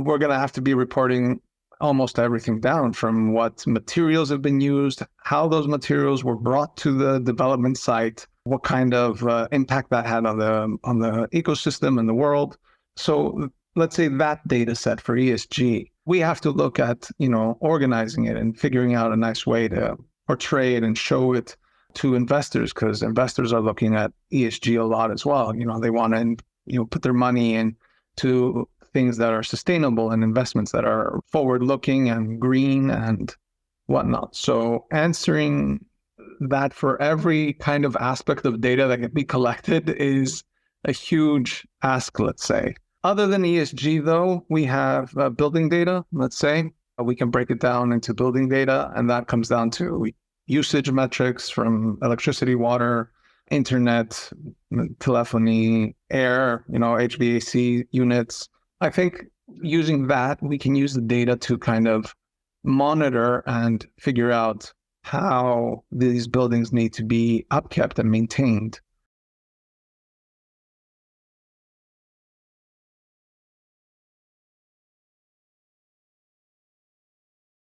we're going to have to be reporting almost everything down, from what materials have been used, how those materials were brought to the development site, what kind of impact that had on the ecosystem and the world. So let's say that data set for ESG, we have to look at, organizing it and figuring out a nice way to portray it and show it to investors, because investors are looking at ESG a lot as well. They want to, put their money into things that are sustainable and investments that are forward-looking and green and whatnot. So answering that for every kind of aspect of data that can be collected is a huge ask, let's say. Other than ESG, though, we have building data, let's say. We can break it down into building data, and that comes down to usage metrics from electricity, water, internet, telephony, air, HVAC units. I think using that, we can use the data to kind of monitor and figure out how these buildings need to be upkept and maintained.